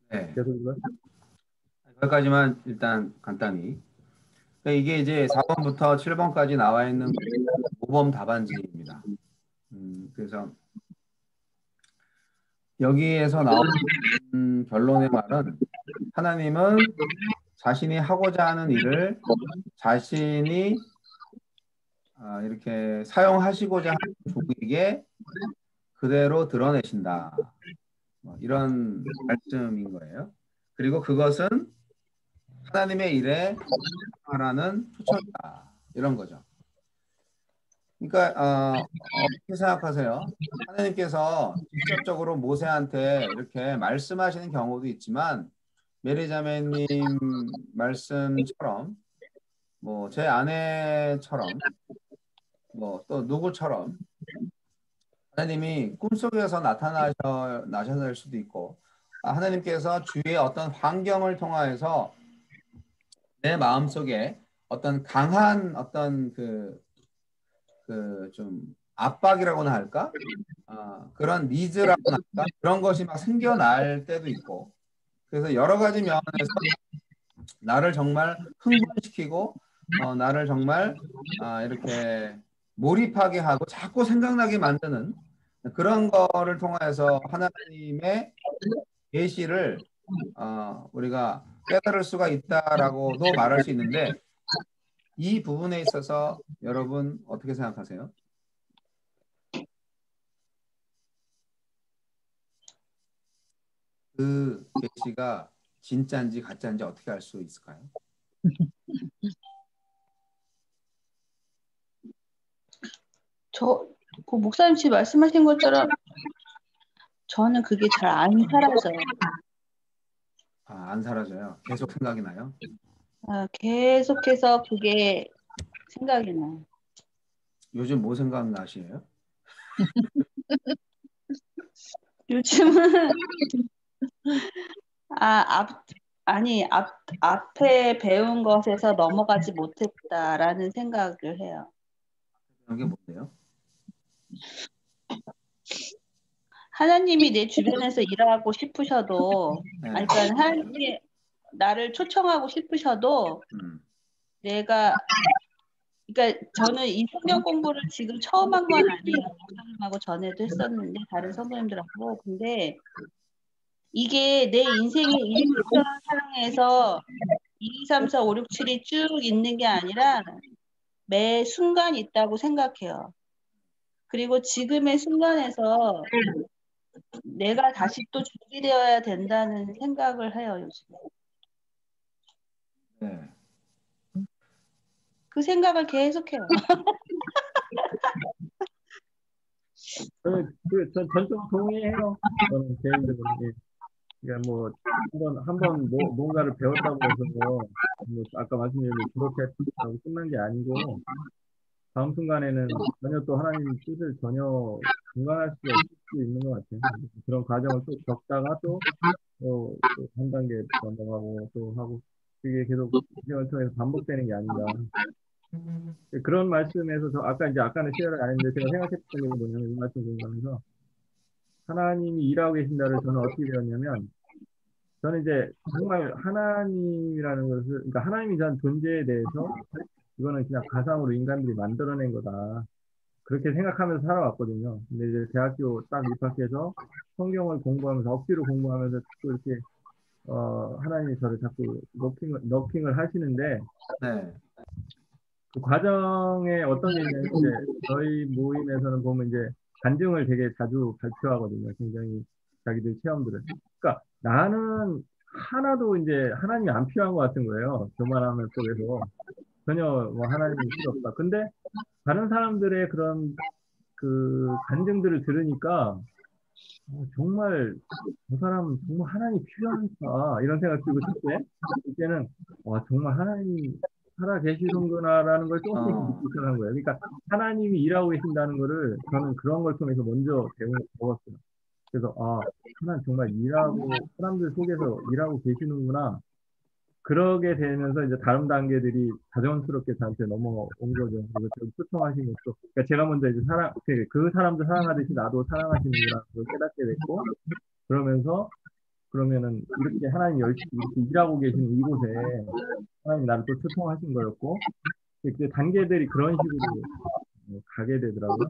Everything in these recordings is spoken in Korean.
네. 계속 이거. 여기까지만 일단 간단히. 그러니까 이게 이제 4번부터 7번까지 나와 있는 모범 답안지입니다. 그래서 여기에서 나온 결론의 말은 하나님은 자신이 하고자 하는 일을 자신이 이렇게 사용하시고자 하는 종에게 그대로 드러내신다. 뭐 이런 말씀인 거예요. 그리고 그것은 하나님의 일에 하라는 초청이다. 이런 거죠. 그러니까 어떻게 생각하세요? 하나님께서 직접적으로 모세한테 이렇게 말씀하시는 경우도 있지만 메리 자매님 말씀처럼 뭐 제 아내처럼 뭐 또 누구처럼 하나님이 꿈속에서 나타나실 수도 있고 하나님께서 주위의 어떤 환경을 통하여서 내 마음속에 어떤 강한 어떤 그 좀 압박이라고나 할까? 그런 니즈라고나 할까? 그런 것이 막 생겨날 때도 있고 그래서 여러 가지 면에서 나를 정말 흥분시키고 나를 정말 이렇게 몰입하게 하고 자꾸 생각나게 만드는 그런 거를 통해서 하나님의 계시를 우리가 깨달을 수가 있다라고도 말할 수 있는데 이 부분에 있어서 여러분 어떻게 생각하세요? 그 계시가 진짜인지 가짜인지 어떻게 알 수 있을까요? 그 목사님 지금 말씀하신 것처럼 저는 그게 잘 안 사라져요. 안 사라져요. 계속 생각이 나요. 계속해서 그게 생각이 나요. 요즘 뭐 생각나시에요? 요즘은 앞에 배운 것에서 넘어가지 못했다라는 생각을 해요. 그런 게 뭔데요? 하나님이 내 주변에서 일하고 싶으셔도, 네. 그러니까 하나님이 나를 초청하고 싶으셔도 그러니까 저는 이 성경 공부를 지금 처음 한 건 아니에요. 목사님하고 전에도 했었는데 다른 성도님들하고. 근데 이게 내 인생의 일부터 상황에서 1, 2, 3, 4, 5, 6, 7이 쭉 있는 게 아니라 매 순간 있다고 생각해요. 그리고 지금의 순간에서 내가 다시 또 준비되어야 된다는 생각을 해요, 요즘에. 네. 그 생각을 계속해요. 전 전적 동의해요. 저는 개인적으로. 예. 그러니까 뭐 한번 뭔가를 배웠다고 해서 뭐 아까 말씀드린 대로 졸업했다고 끝난 게 아니고 다음 순간에는 전혀 또 하나님 뜻을 전혀 중간할 수가 있을 수 있는 것 같아요. 그런 과정을 또 겪다가 또한 단계 넘어가고 또 하고 그게 계속 인생을 통해서 반복되는 게 아닌가. 그런 말씀에서 아까는 시간을 안 했는데 제가 생각했던 게 뭐냐면 이 말씀 공부하면서 하나님이 일하고 계신다를 저는 어떻게 배웠냐면 저는 이제 정말 하나님이라는 것을 그러니까 하나님이 대한 존재에 대해서 이거는 그냥 가상으로 인간들이 만들어낸 거다. 그렇게 생각하면서 살아왔거든요. 근데 이제 대학교 딱 입학해서 성경을 공부하면서 억지로 공부하면서 자꾸 이렇게 하나님이 저를 자꾸 너킹을 하시는데 네. 그 과정에 어떤 게 있냐면 이제 저희 모임에서는 보면 이제 간증을 되게 자주 발표하거든요. 굉장히 자기들 체험들을. 그러니까 나는 하나도 이제 하나님이 안 필요한 것 같은 거예요. 교만함을 속에서 전혀 뭐 하나님이 필요 없다. 근데 다른 사람들의 그런 그 간증들을 들으니까 정말 저 사람은 정말 하나님이 필요한가 이런 생각 들고 그때 이때는 와 정말 하나님이 살아 계시는구나라는 걸 조금씩 어, 느끼기 시작한 거예요. 그러니까 하나님이 일하고 계신다는 거를 저는 그런 걸 통해서 먼저 배웠어요. 그래서 하나님 정말 일하고 사람들 속에서 일하고 계시는구나. 그러게 되면서 이제 다음 단계들이 자연스럽게 저한테 넘어온 거죠. 그래서 저를 초청하신 것도, 그러니까 제가 먼저 이제 그 사람도 사랑하듯이 나도 사랑하시는구나, 그걸 깨닫게 됐고, 그러면서 그러면은 이렇게 하나님 열심히 이렇게 일하고 계시는 이곳에 하나님 나를 또 초청하신 거였고, 그 단계들이 그런 식으로 가게 되더라고요.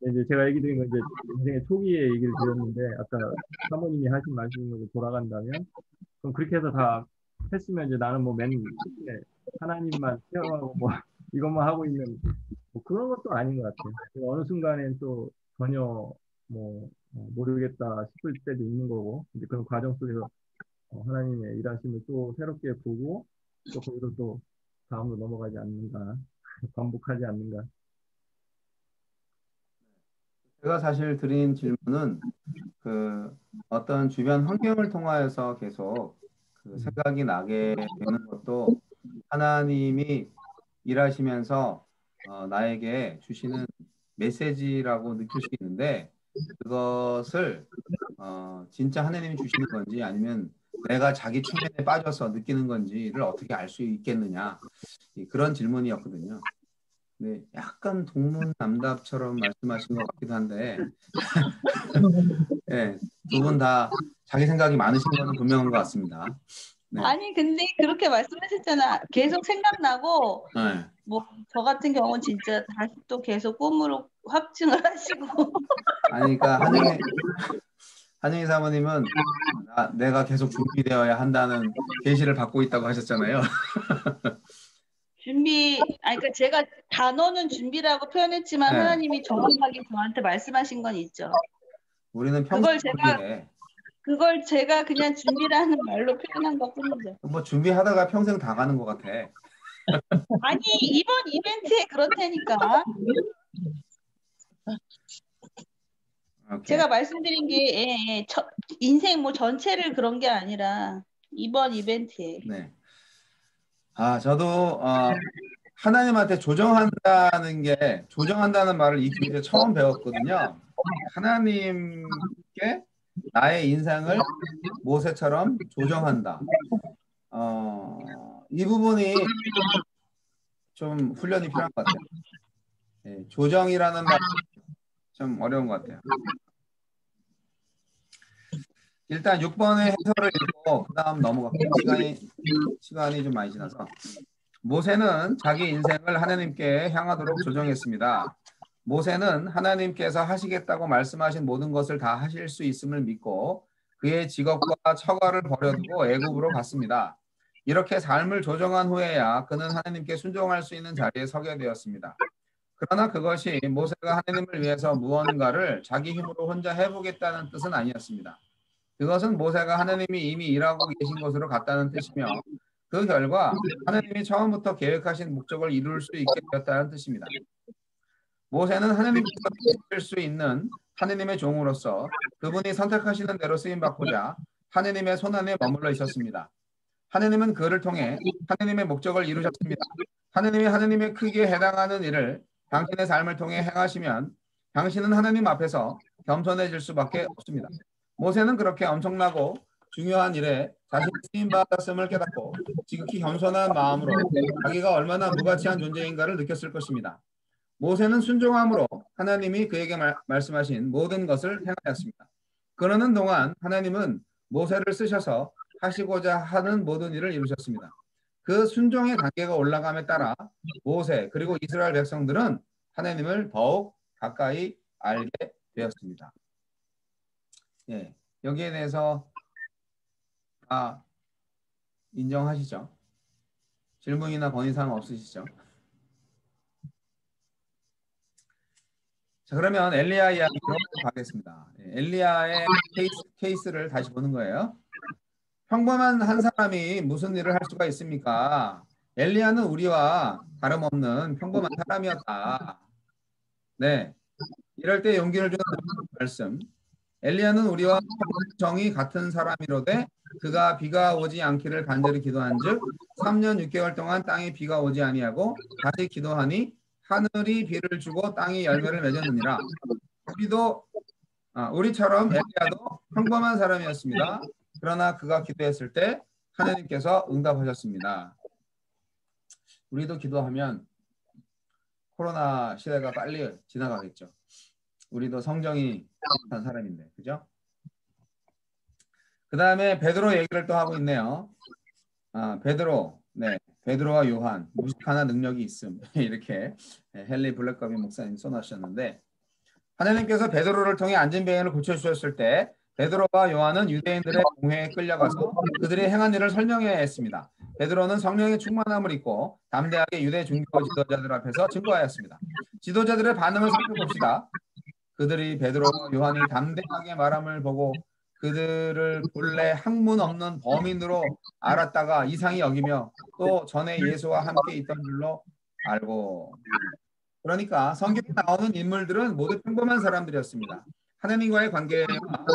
이제 제가 얘기 드린 건 이제 인생의 초기에 얘기를 드렸는데, 아까 사모님이 하신 말씀으로 돌아간다면, 그럼 그렇게 해서 다 했으면 이제 나는 뭐 맨 끝에 하나님만 케어하고 뭐 이것만 하고 있는 뭐 그런 것도 아닌 것 같아요. 어느 순간엔 또 전혀 뭐 모르겠다 싶을 때도 있는 거고, 이제 그런 과정 속에서 하나님의 일하심을 또 새롭게 보고 또 거기서 또 다음으로 넘어가지 않는가, 반복하지 않는가. 제가 사실 드린 질문은 그 어떤 주변 환경을 통하여서 계속 그 음, 생각이 나게 되는 것도 하나님이 일하시면서 나에게 주시는 메시지라고 느낄 수 있는데 그것을 진짜 하나님이 주시는 건지 아니면 내가 자기 최면에 빠져서 느끼는 건지를 어떻게 알 수 있겠느냐 그런 질문이었거든요. 네, 약간 동문남답처럼 말씀하신 것 같기도 한데 예, 두 분 다 자기 생각이 많으신 거는 분명한 것 같습니다. 네. 아니 근데 그렇게 말씀하셨잖아. 계속 생각나고 네. 뭐 저 같은 경우는 진짜 다시 또 계속 꿈으로 확증을 하시고 아니, 그러니까 한영희 사모님은 내가 계속 준비되어야 한다는 계시를 받고 있다고 하셨잖아요. 아니 그러니까 제가 단어는 준비라고 표현했지만 네. 하나님이 정확하게 저한테 말씀하신 건 있죠. 우리는 평생 그걸 제가 준비해. 그걸 제가 그냥 준비라는 말로 표현한 것뿐이죠. 뭐 준비하다가 평생 다 가는 것 같아. 아니 이번 이벤트에 그렇다니까. 오케이. 제가 말씀드린 게 인생 뭐 전체를 그런 게 아니라 이번 이벤트에. 네. 저도 하나님한테 조정한다는 말을 이 교회에서 처음 배웠거든요. 하나님께 나의 인생을 모세처럼 조정한다. 이 부분이 좀 훈련이 필요한 것 같아요. 예, 조정이라는 말 좀 어려운 것 같아요. 일단 6번의 해설을 읽고 그 다음 넘어갈게요. 시간이 좀 많이 지나서. 모세는 자기 인생을 하나님께 향하도록 조정했습니다. 모세는 하나님께서 하시겠다고 말씀하신 모든 것을 다 하실 수 있음을 믿고 그의 직업과 처가를 버려두고 애굽으로 갔습니다. 이렇게 삶을 조정한 후에야 그는 하나님께 순종할 수 있는 자리에 서게 되었습니다. 그러나 그것이 모세가 하나님을 위해서 무언가를 자기 힘으로 혼자 해보겠다는 뜻은 아니었습니다. 그것은 모세가 하나님이 이미 일하고 계신 곳으로 갔다는 뜻이며 그 결과 하나님이 처음부터 계획하신 목적을 이룰 수 있게 되었다는 뜻입니다. 모세는 하나님께서 쓰실 수 있는 하나님의 종으로서 그분이 선택하시는 대로 쓰임받고자 하나님의 손안에 머물러 있었습니다. 하나님은 그를 통해 하나님의 목적을 이루셨습니다. 하나님이 하나님의 크기에 해당하는 일을 당신의 삶을 통해 행하시면 당신은 하나님 앞에서 겸손해질 수밖에 없습니다. 모세는 그렇게 엄청나고 중요한 일에 자신이 쓰임받았음을 깨닫고 지극히 겸손한 마음으로 자기가 얼마나 무가치한 존재인가를 느꼈을 것입니다. 모세는 순종함으로 하나님이 그에게 말씀하신 모든 것을 행하였습니다. 그러는 동안 하나님은 모세를 쓰셔서 하시고자 하는 모든 일을 이루셨습니다. 그 순종의 단계가 올라감에 따라 모세 그리고 이스라엘 백성들은 하나님을 더욱 가까이 알게 되었습니다. 예, 여기에 대해서 다 인정하시죠? 질문이나 건의사항 없으시죠? 자, 그러면 엘리야 이야기로 가겠습니다. 엘리야의 케이스를 다시 보는 거예요. 평범한 한 사람이 무슨 일을 할 수가 있습니까? 엘리야는 우리와 다름없는 평범한 사람이었다. 네, 이럴 때 용기를 주는 말씀. 엘리야는 우리와 정이 같은 사람이로되 그가 비가 오지 않기를 간절히 기도한즉 3년 6개월 동안 땅에 비가 오지 아니하고 다시 기도하니 하늘이 비를 주고 땅이 열매를 맺었느니라. 우리처럼 엘리야도 평범한 사람이었습니다. 그러나 그가 기도했을 때 하나님께서 응답하셨습니다. 우리도 기도하면 코로나 시대가 빨리 지나가겠죠. 우리도 성정이 한 사람인데, 그죠? 그 다음에 베드로 얘기를 또 하고 있네요. 베드로, 네, 베드로와 요한 무식하나 능력이 있음 이렇게 헨리 블랙거비 목사님 써놓으셨는데 하나님께서 베드로를 통해 안진뱅이를 고쳐주셨을 때 베드로와 요한은 유대인들의 공회에 끌려가서 그들이 행한 일을 설명해야 했습니다. 베드로는 성령의 충만함을 입고 담대하게 유대 종교 지도자들 앞에서 증거하였습니다. 지도자들의 반응을 살펴봅시다. 그들이 베드로와 요한이 담대하게 말함을 보고 그들을 본래 학문 없는 범인으로 알았다가 이상히 여기며 또 전에 예수와 함께 있던 줄로 알고. 그러니까 성경에 나오는 인물들은 모두 평범한 사람들이었습니다. 하나님과의 관계와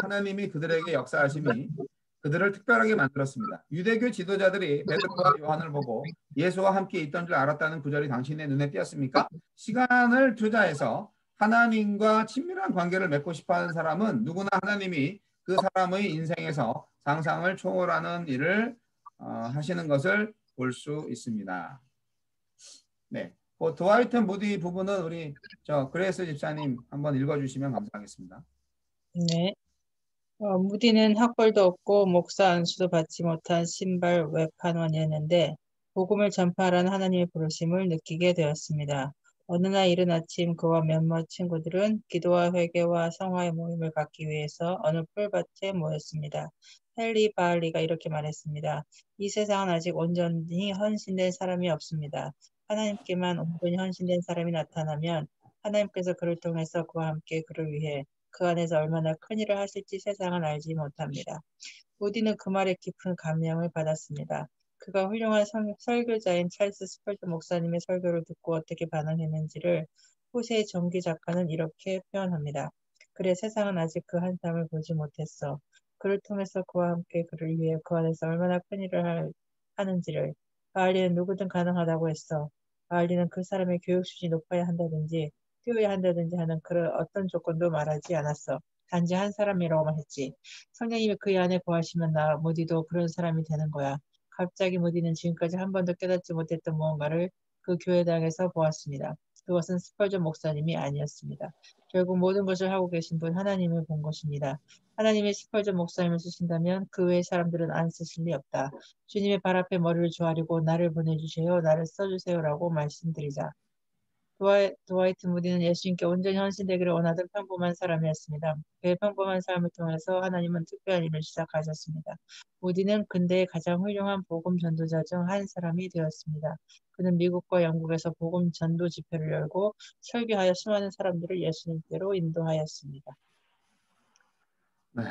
하나님이 그들에게 역사하심이 그들을 특별하게 만들었습니다. 유대교 지도자들이 베드로와 요한을 보고 예수와 함께 있던 줄 알았다는 구절이 당신의 눈에 띄었습니까? 시간을 투자해서 하나님과 친밀한 관계를 맺고 싶어하는 사람은 누구나 하나님이 그 사람의 인생에서 상상을 초월하는 일을 하시는 것을 볼 수 있습니다. 네, 그 드와이트 무디 부분은 우리 그레이스 집사님 한번 읽어주시면 감사하겠습니다. 네. 무디는 학벌도 없고 목사 안수도 받지 못한 신발 외판원이었는데 복음을 전파하라는 하나님의 부르심을 느끼게 되었습니다. 어느 날 이른 아침 그와 몇몇 친구들은 기도와 회개와 성화의 모임을 갖기 위해서 어느 풀밭에 모였습니다. 헨리 바알리가 이렇게 말했습니다. 이 세상은 아직 온전히 헌신된 사람이 없습니다. 하나님께만 온전히 헌신된 사람이 나타나면 하나님께서 그를 통해서 그와 함께 그를 위해 그 안에서 얼마나 큰 일을 하실지 세상은 알지 못합니다. 무디는 그 말에 깊은 감명을 받았습니다. 그가 훌륭한 설교자인 찰스 스펄전 목사님의 설교를 듣고 어떻게 반응했는지를 후세의 전기 작가는 이렇게 표현합니다. 그래 세상은 아직 그 한 사람을 보지 못했어. 그를 통해서 그와 함께 그를 위해 그 안에서 얼마나 큰 일을 하는지를. 바알리는 누구든 가능하다고 했어. 바알리는 그 사람의 교육 수준이 높아야 한다든지 뛰어야 한다든지 하는 그런 어떤 조건도 말하지 않았어. 단지 한 사람이라고만 했지. 성령님이 그의 안에 거하시면 나 무디도 그런 사람이 되는 거야. 갑자기 무디는 지금까지 한 번도 깨닫지 못했던 무언가를 그 교회당에서 보았습니다. 그것은 스펄전 목사님이 아니었습니다. 결국 모든 것을 하고 계신 분 하나님을 본 것입니다. 하나님이 스펄전 목사님을 쓰신다면 그 외의 사람들은 안 쓰실 리 없다. 주님의 발 앞에 머리를 조아리고 나를 보내주세요. 나를 써주세요라고 말씀드리자. 드와이트 무디는 예수님께 온전히 헌신되기를 원하던 평범한 사람이었습니다. 그의 평범한 삶을 통해서 하나님은 특별한 일을 시작하셨습니다. 무디는 근대의 가장 훌륭한 복음 전도자 중 한 사람이 되었습니다. 그는 미국과 영국에서 복음 전도 집회를 열고 설교하여 수많은 사람들을 예수님께로 인도하였습니다. 네.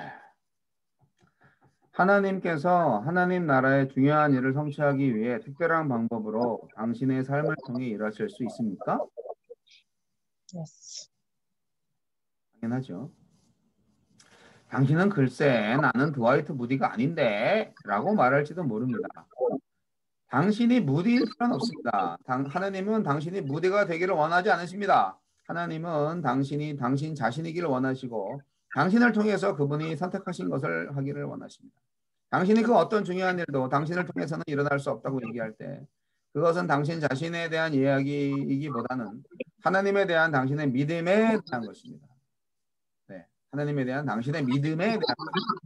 하나님께서 하나님 나라의 중요한 일을 성취하기 위해 특별한 방법으로 당신의 삶을 통해 일하실 수 있습니까? Yes. 당연하죠. 당신은 글쎄 나는 드와이트 무디가 아닌데 라고 말할지도 모릅니다. 당신이 무디일 필요는 없습니다. 하나님은 당신이 무디가 되기를 원하지 않으십니다. 하나님은 당신이 당신 자신이기를 원하시고 당신을 통해서 그분이 선택하신 것을 하기를 원하십니다. 당신이 그 어떤 중요한 일도 당신을 통해서는 일어날 수 없다고 얘기할 때 그것은 당신 자신에 대한 이야기이기보다는 하나님에 대한 당신의 믿음에 대한 것입니다. 네, 하나님에 대한 당신의 믿음에 대한 것입니다.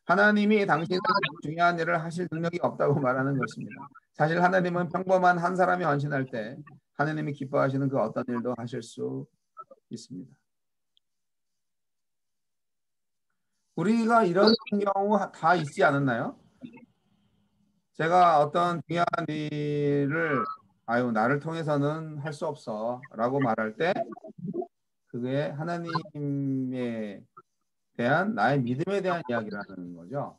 하나님이 당신의 중요한 일을 하실 능력이 없다고 말하는 것입니다. 사실 하나님은 평범한 한 사람이 헌신할 때 하나님이 기뻐하시는 그 어떤 일도 하실 수 있습니다. 우리가 이런 경우 다 있지 않았나요? 제가 어떤 중요한 일을 나를 통해서는 할 수 없어 라고 말할 때 그게 하나님에 대한 나의 믿음에 대한 이야기라는 거죠.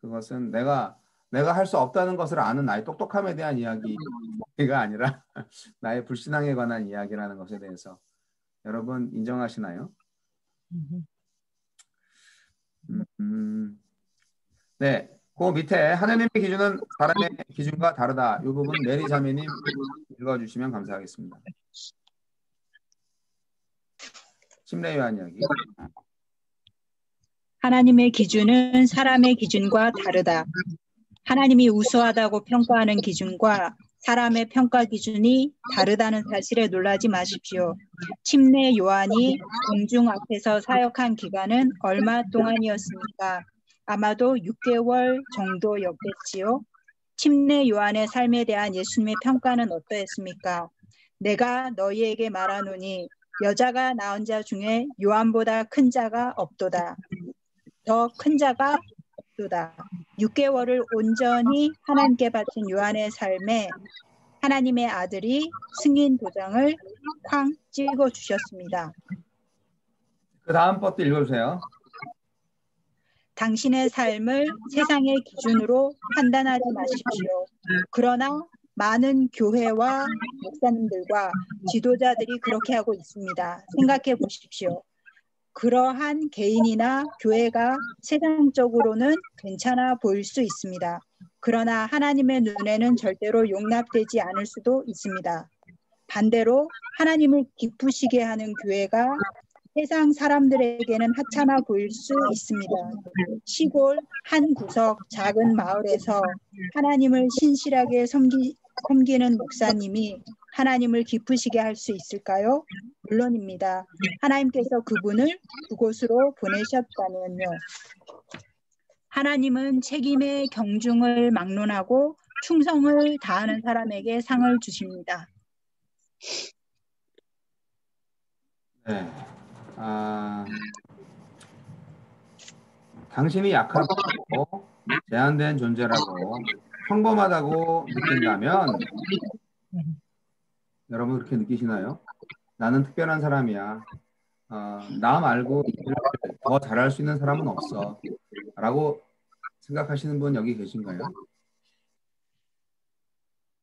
그것은 내가 할 수 없다는 것을 아는 나의 똑똑함에 대한 이야기가 아니라 나의 불신앙에 관한 이야기라는 것에 대해서 여러분 인정하시나요? 네, 그 밑에 하나님의 기준은 사람의 기준과 다르다. 이 부분 메리 자매님 읽어주시면 감사하겠습니다. 침례요한 이야기. 하나님의 기준은 사람의 기준과 다르다. 하나님이 우수하다고 평가하는 기준과 사람의 평가 기준이 다르다는 사실에 놀라지 마십시오. 침례 요한이 공중 앞에서 사역한 기간은 얼마 동안이었습니까? 아마도 6개월 정도였겠지요. 침례 요한의 삶에 대한 예수님의 평가는 어떠했습니까? 내가 너희에게 말하노니 여자가 낳은 자 중에 요한보다 큰 자가 없도다. 더 큰 자가 없도다. 6개월을 온전히 하나님께 바친 요한의 삶에 하나님의 아들이 승인 도장을 쾅 찍어 주셨습니다. 그 다음 것도 읽어주세요. 당신의 삶을 세상의 기준으로 판단하지 마십시오. 그러나 많은 교회와 목사님들과 지도자들이 그렇게 하고 있습니다. 생각해 보십시오. 그러한 개인이나 교회가 세상적으로는 괜찮아 보일 수 있습니다. 그러나 하나님의 눈에는 절대로 용납되지 않을 수도 있습니다. 반대로 하나님을 기쁘시게 하는 교회가 세상 사람들에게는 하찮아 보일 수 있습니다. 시골 한 구석 작은 마을에서 하나님을 신실하게 섬기는 목사님이 하나님을 기쁘시게 할 수 있을까요? 물론입니다. 하나님께서 그분을 그곳으로 보내셨다면요. 하나님은 책임의 경중을 막론하고 충성을 다하는 사람에게 상을 주십니다. 네. 당신이 약하고 제한된 존재라고 평범하다고 느낀다면 여러분 그렇게 느끼시나요? 나는 특별한 사람이야. 나 말고 일을 더 잘할 수 있는 사람은 없어. 라고 생각하시는 분 여기 계신가요?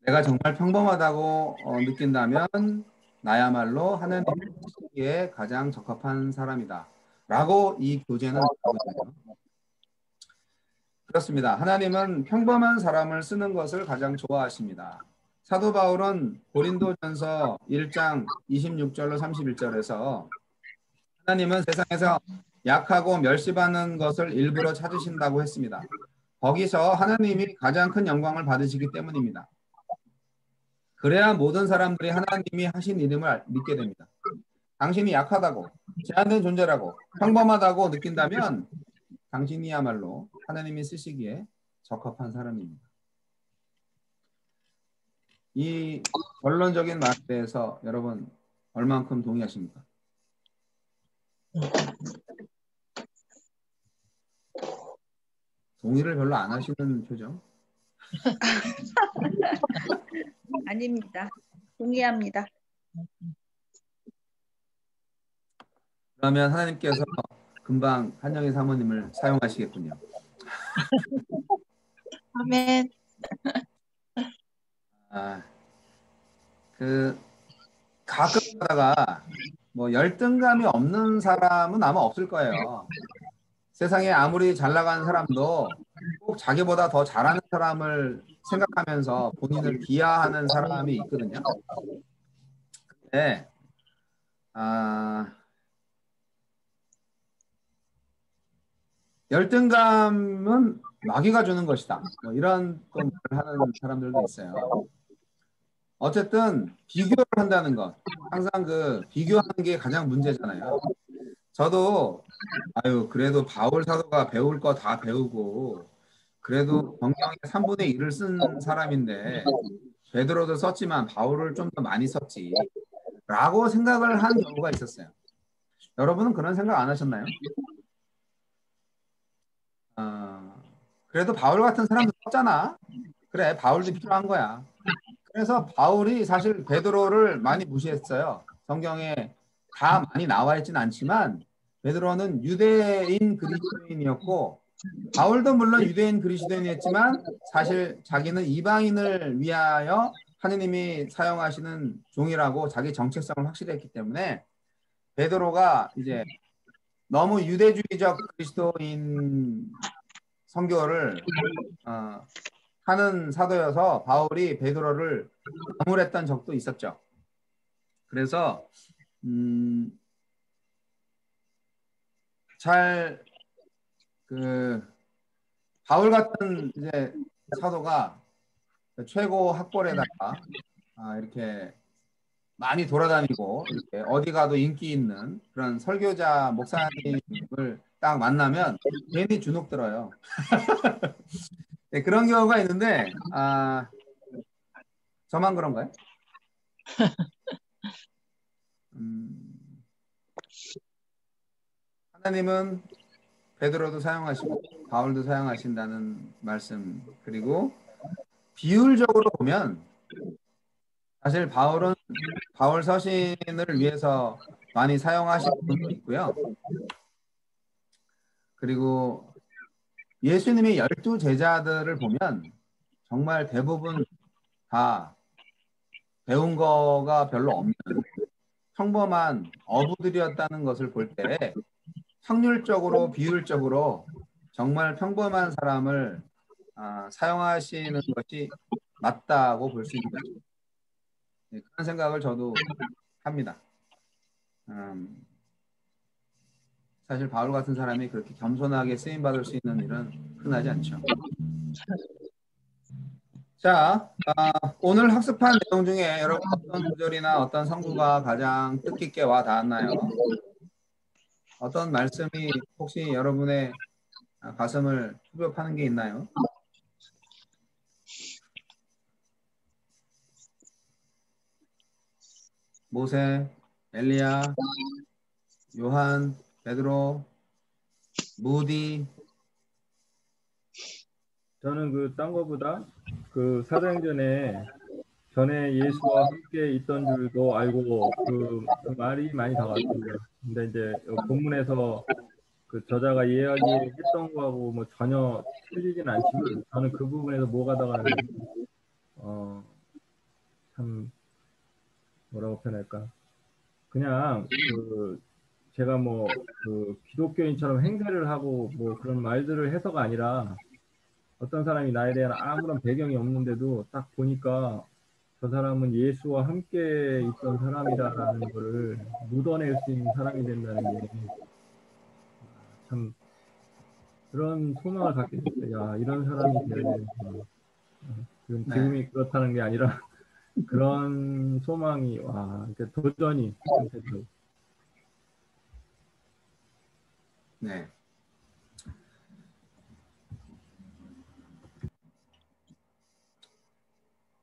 내가 정말 평범하다고 느낀다면 나야말로 하나님께 가장 적합한 사람이다. 라고 이 교재는 하고 있네요. 그렇습니다. 하나님은 평범한 사람을 쓰는 것을 가장 좋아하십니다. 사도 바울은 고린도전서 1장 26절로 31절에서 하나님은 세상에서 약하고 멸시받는 것을 일부러 찾으신다고 했습니다. 거기서 하나님이 가장 큰 영광을 받으시기 때문입니다. 그래야 모든 사람들이 하나님이 하신 이름을 믿게 됩니다. 당신이 약하다고, 제한된 존재라고, 평범하다고 느낀다면 당신이야말로 하나님이 쓰시기에 적합한 사람입니다. 이 결론적인 말에 대해서 여러분 얼만큼 동의하십니까? 동의를 별로 안 하시는 표정? 아닙니다. 동의합니다. 그러면 하나님께서 금방 한영희 사모님을 사용하시겠군요. 아멘. 가끔 하다가 뭐 열등감이 없는 사람은 아마 없을 거예요. 세상에 아무리 잘 나가는 사람도 꼭 자기보다 더 잘하는 사람을 생각하면서 본인을 비하하는 사람이 있거든요. 근데 열등감은 마귀가 주는 것이다. 뭐 이런 또 말을 하는 사람들도 있어요. 어쨌든 비교를 한다는 것, 항상 그 비교하는 게 가장 문제잖아요. 저도 그래도 바울 사도가 배울 거 다 배우고 그래도 성경의 3분의 1을 쓴 사람인데 베드로도 썼지만 바울을 좀 더 많이 썼지 라고 생각을 한 경우가 있었어요. 여러분은 그런 생각 안 하셨나요? 그래도 바울 같은 사람도 썼잖아. 그래, 바울도 필요한 거야. 그래서 바울이 사실 베드로를 많이 무시했어요. 성경에 다 많이 나와 있진 않지만 베드로는 유대인 그리스도인이었고 바울도 물론 유대인 그리스도인이었지만 사실 자기는 이방인을 위하여 하느님이 사용하시는 종이라고 자기 정체성을 확실히 했기 때문에 베드로가 이제 너무 유대주의적 그리스도인 선교를 하는 사도여서 바울이 베드로를 나무랬던 적도 있었죠. 그래서 바울 같은 이제 사도가 최고 학벌에다가 이렇게 많이 돌아다니고 이렇게 어디 가도 인기 있는 그런 설교자 목사님을 딱 만나면 괜히 주눅 들어요. 네, 그런 경우가 있는데 저만 그런가요? 하나님은 베드로도 사용하시고 바울도 사용하신다는 말씀, 그리고 비율적으로 보면 사실 바울은 바울 서신을 위해서 많이 사용하시는 분도 있고요. 그리고 예수님의 12 제자들을 보면 정말 대부분 다 배운 거가 별로 없는 평범한 어부들이었다는 것을 볼 때 확률적으로 비율적으로 정말 평범한 사람을 사용하시는 것이 맞다고 볼 수 있는 거죠. 네, 그런 생각을 저도 합니다. 사실 바울 같은 사람이 그렇게 겸손하게 쓰임받을 수 있는 일은 흔하지 않죠. 자, 오늘 학습한 내용 중에 여러분 어떤 구절이나 어떤 성구가 가장 뜻깊게 와 닿았나요? 어떤 말씀이 혹시 여러분의 가슴을 후벼 파는 게 있나요? 모세, 엘리야, 요한, 베드로, 무디. 저는 딴 거보다 사도행전에 전에 예수와 함께 있던 줄도 알고 그 말이 많이 다가왔습니다. 근데 이제 본문에서 그 저자가 이야기했던 거하고 뭐 전혀 틀리진 않지만 저는 그 부분에서 뭐가 다가왔는지 참 뭐라고 표현할까? 그냥 제가 뭐 기독교인처럼 행세를 하고 뭐 그런 말들을 해서가 아니라 어떤 사람이 나에 대한 아무런 배경이 없는데도 딱 보니까 저 사람은 예수와 함께 있던 사람이다라는 거를 묻어낼 수 있는 사람이 된다는 게 참 그런 소망을 갖게 됐어요. 야, 이런 사람이 되어야 되는구나. 지금이 그렇다는 게 아니라 그런 소망이 도전이 되더라고요. 네.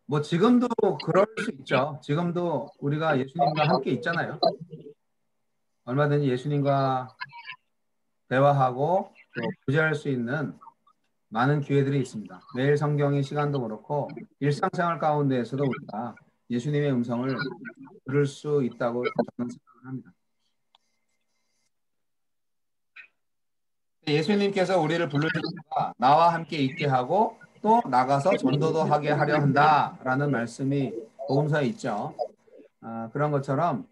뭐 지금도 그럴 수 있죠. 지금도 우리가 예수님과 함께 있잖아요. 얼마든지 예수님과 대화하고 또 교제할 수 있는 많은 기회들이 있습니다. 매일 성경의 시간도 그렇고 일상생활 가운데에서도 우리가 예수님의 음성을 들을 수 있다고 저는 생각을 합니다. 예수님께서 우리를 부르시니까 나와 함께 있게 하고 또 나가서 전도도 하게 하려 한다라는 말씀이 복음서에 있죠. 그런 것처럼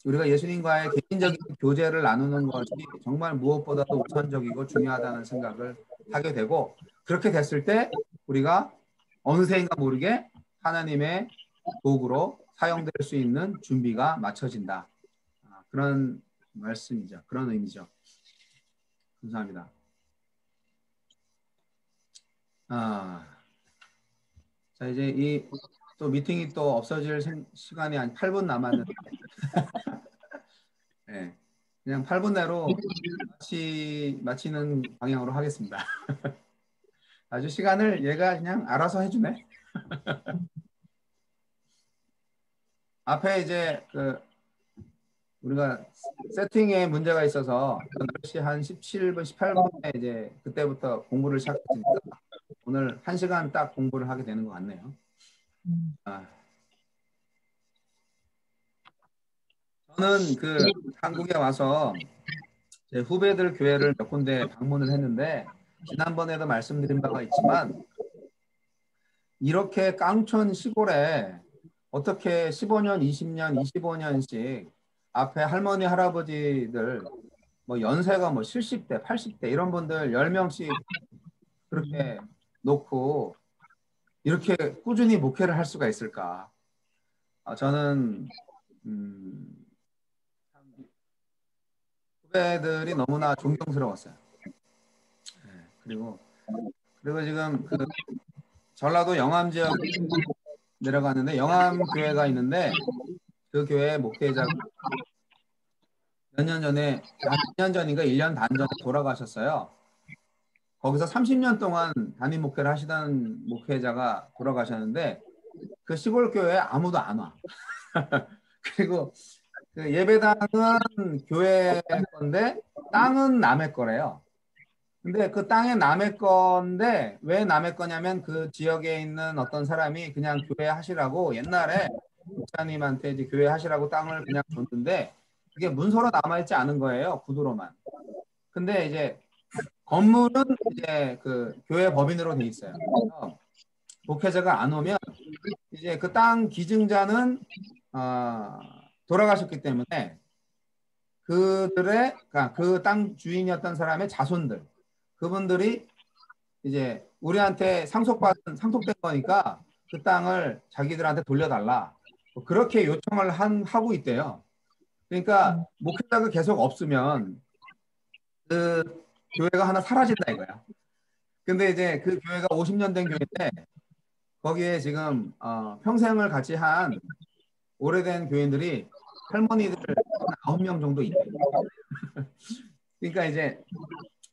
우리가 예수님과의 개인적인 교제를 나누는 것이 정말 무엇보다도 우선적이고 중요하다는 생각을 하게 되고, 그렇게 됐을 때 우리가 어느새인가 모르게 하나님의 도구로 사용될 수 있는 준비가 마쳐진다. 그런 말씀이죠. 그런 의미죠. 감사합니다. 자, 이제 또 미팅이 또 없어질 시간이 한 8분 남았는데 네, 그냥 8분 내로 마치는 방향으로 하겠습니다. 아주 시간을 얘가 그냥 알아서 해주네. 앞에 이제 우리가 세팅에 문제가 있어서 8시 한 17분, 18분에 이제 그때부터 공부를 시작했으니까 오늘 1시간 딱 공부를 하게 되는 것 같네요. 저는 한국에 와서 제 후배들 교회를 몇 군데 방문을 했는데 지난번에도 말씀드린 바가 있지만 이렇게 깡촌 시골에 어떻게 15년, 20년, 25년씩 앞에 할머니, 할아버지들 뭐 연세가 뭐 70대, 80대 이런 분들 10명씩 그렇게 놓고 이렇게 꾸준히 목회를 할 수가 있을까? 저는 후배들이 너무나 존경스러웠어요. 네, 그리고 지금 전라도 영암 지역 내려가는데 영암 교회가 있는데 그 교회 목회자가 몇 년 전에, 한 2년 전인가 1년 반 전에 돌아가셨어요. 거기서 30년 동안 담임 목회를 하시던 목회자가 돌아가셨는데 그 시골 교회에 아무도 안 와. 그리고 그 예배당은 교회 건데 땅은 남의 거래요. 근데 그 땅이 남의 건데 왜 남의 거냐면 그 지역에 있는 어떤 사람이 그냥 교회 하시라고 옛날에 목사님한테 이제 교회 하시라고 땅을 그냥 줬는데 그게 문서로 남아있지 않은 거예요. 구두로만. 근데 이제 건물은 이제 그 교회 법인으로 돼 있어요. 그래서 목회자가 안 오면 이제 그 땅 기증자는 돌아가셨기 때문에 그들의 그 땅 주인이었던 사람의 자손들 그분들이 이제 우리한테 상속된 거니까 그 땅을 자기들한테 돌려달라 뭐 그렇게 요청을 하고 있대요. 그러니까 목회자가 계속 없으면 그 교회가 하나 사라진다 이거야. 근데 이제 그 교회가 50년 된 교회인데 거기에 지금 평생을 같이 한 오래된 교인들이 할머니들 한 9명 정도 있대요. 그러니까 이제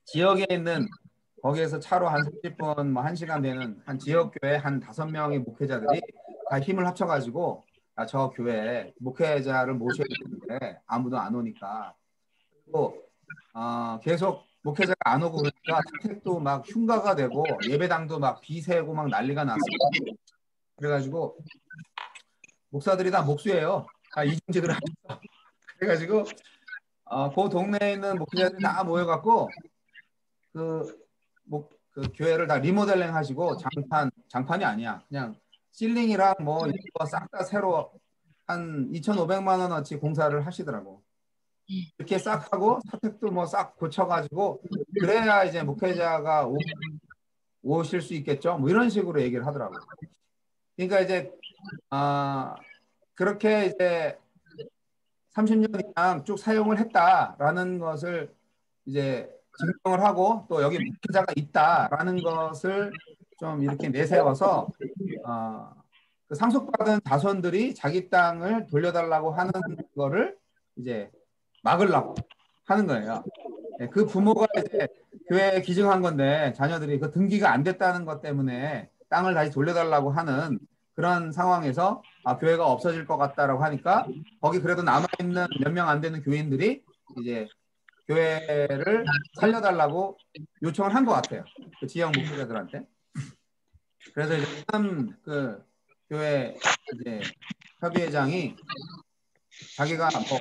지역에 있는 거기에서 차로 한 30분 뭐 1시간 되는 한 지역교회 한 5명의 목회자들이 다 힘을 합쳐가지고 저 교회에 목회자를 모셔야 되는데 아무도 안 오니까 그리고 계속 목회자가 안 오고 그러니까 사택도 막 흉가가 되고 예배당도 막 비 새고 막 난리가 났어요. 그래가지고 목사들이 다 목수예요. 다 이중직을 하셨어. 그래가지고 그 동네에 있는 목회자들이 다 모여갖고 그 교회를 다 리모델링 하시고 장판이 아니야. 그냥 실링이랑 뭐 이런 거 싹 다 새로 한 2,500만 원어치 공사를 하시더라고. 이렇게 싹 하고 사택도 뭐 싹 고쳐가지고 그래야 이제 목회자가 오실 수 있겠죠. 뭐 이런 식으로 얘기를 하더라고. 그러니까 이제 그렇게 이제 30년 이상 쭉 사용을 했다라는 것을 이제 증명을 하고 또 여기 목회자가 있다라는 것을 좀 이렇게 내세워서 그 상속받은 자손들이 자기 땅을 돌려달라고 하는 거를 이제 막으려고 하는 거예요. 그 부모가 이제 교회에 기증한 건데 자녀들이 그 등기가 안 됐다는 것 때문에 땅을 다시 돌려달라고 하는 그런 상황에서 교회가 없어질 것 같다라고 하니까 거기 그래도 남아있는 몇 명 안 되는 교인들이 이제 교회를 살려달라고 요청을 한 것 같아요. 그 지역 목회자들한테. 그래서 이제 그 교회 이제 협의회장이 자기가 뭐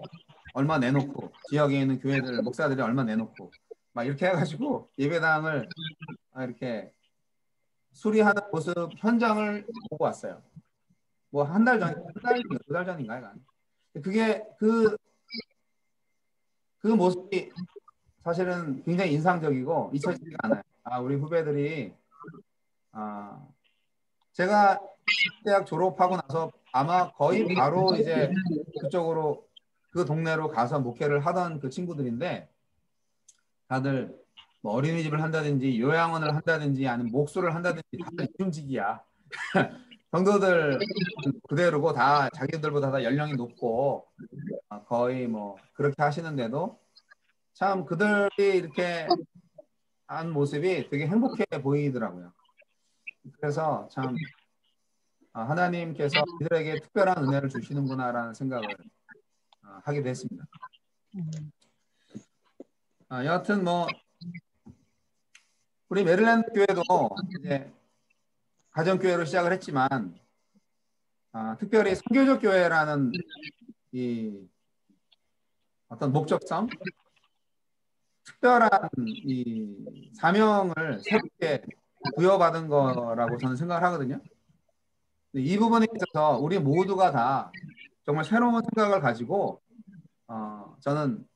얼마 내놓고 지역에 있는 교회들 목사들이 얼마 내놓고 막 이렇게 해가지고 예배당을 이렇게 수리하는 모습 현장을 보고 왔어요. 뭐 한 달 전, 두 달 전인가요? 그게 그 모습이 사실은 굉장히 인상적이고 잊혀지지가 않아요. 우리 후배들이 제가 대학 졸업하고 나서 아마 거의 바로 이제 그쪽으로 그 동네로 가서 목회를 하던 그 친구들인데 다들 뭐 어린이집을 한다든지 요양원을 한다든지 아니면 목수를 한다든지 다들 이중직이야. 성도들 그대로고 다 자기들보다 다 연령이 높고 거의 뭐 그렇게 하시는데도 참 그들이 이렇게 한 모습이 되게 행복해 보이더라고요. 그래서 참 하나님께서 이들에게 특별한 은혜를 주시는구나라는 생각을 하게 됐습니다. 여하튼 뭐 우리 메릴랜드 교회도 이제 가정교회로 시작을 했지만 특별히 선교적 교회라는 이 어떤 목적성, 특별한 이 사명을 새롭게 부여받은 거라고 저는 생각을 하거든요. 이 부분에 있어서 우리 모두가 다 정말 새로운 생각을 가지고 저는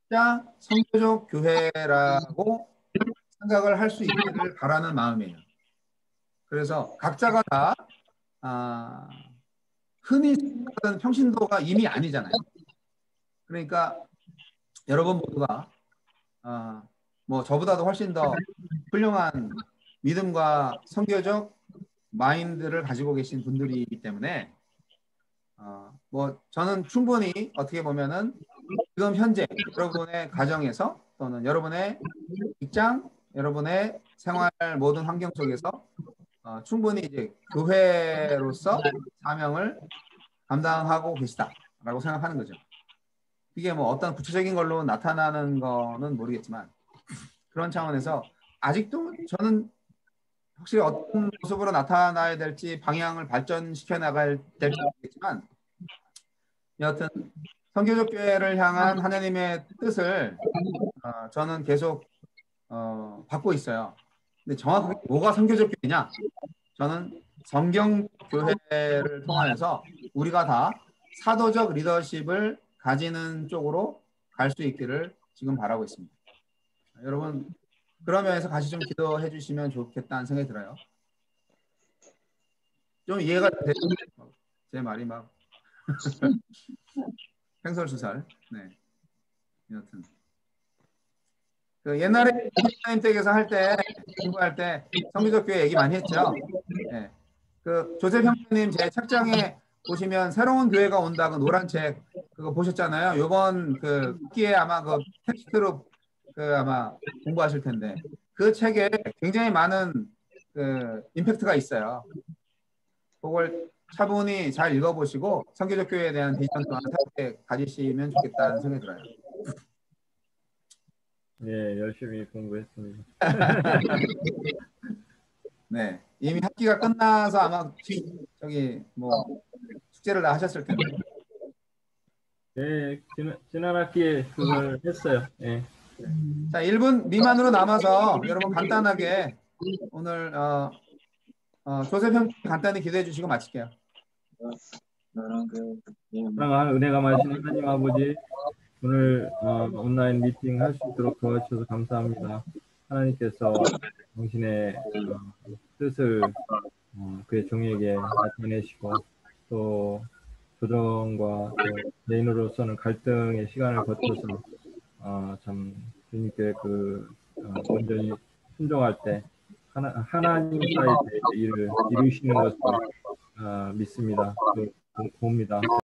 진짜 선교적 교회라고 생각을 할 수 있기를 바라는 마음이에요. 그래서 각자가 다 흔히 생각하는 평신도가 이미 아니잖아요. 그러니까 여러분 모두가 뭐 저보다도 훨씬 더 훌륭한 믿음과 선교적 마인드를 가지고 계신 분들이기 때문에 뭐 저는 충분히 어떻게 보면은 지금 현재 여러분의 가정에서 또는 여러분의 직장, 여러분의 생활 모든 환경 속에서 충분히 이제 교회로서 사명을 감당하고 계시다라고 생각하는 거죠. 이게 뭐 어떤 구체적인 걸로 나타나는 거는 모르겠지만 그런 차원에서 아직도 저는 확실히 어떤 모습으로 나타나야 될지 방향을 발전시켜 나갈 될지 모르겠지만 여하튼 선교적 교회를 향한 하나님의 뜻을 저는 계속 받고 있어요. 근데 정확하게 뭐가 선교적 교회냐? 저는 성경 교회를 통하여서 우리가 다 사도적 리더십을 가지는 쪽으로 갈 수 있기를 지금 바라고 있습니다. 여러분 그런 면에서 같이 좀 기도해 주시면 좋겠다는 생각이 들어요. 좀 이해가 돼요? 제 말이 막 횡설수설. 네. 여튼 그 옛날에 하나님 댁에서 할 때 공부할 때 성교적 교회 얘기 많이 했죠. 네. 그 조셉 형님 제 책장에 보시면 새로운 교회가 온다 그 노란 책 그거 보셨잖아요. 요번 그 기에 아마 그 텍스트로 그 아마 공부하실 텐데 그 책에 굉장히 많은 그 임팩트가 있어요. 그걸 차분히 잘 읽어보시고 성교적 교회에 대한 비전 또한 새롭게 가지시면 좋겠다는 생각이 들어요. 예, 열심히 공부했습니다. 네, 이미 학기가 끝나서 아마 저기 뭐 숙제를 다 하셨을 텐데. 예, 지난 학기에 그걸 했어요. 예. 자, 1분 미만으로 남아서 여러분 간단하게 오늘 조셉 형 간단히 기도해 주시고 마칠게요. 사랑하는 은혜가 많으신 하나님 아버지, 오늘 온라인 미팅 할 수 있도록 도와주셔서 감사합니다. 하나님께서 당신의 뜻을 그의 종에게 나타내시고 또 조정과 또 개인으로서는 갈등의 시간을 거쳐서 참 주님께 온전히 순종할 때 하나님 사이의 일을 이루시는 것을 믿습니다. 봅니다.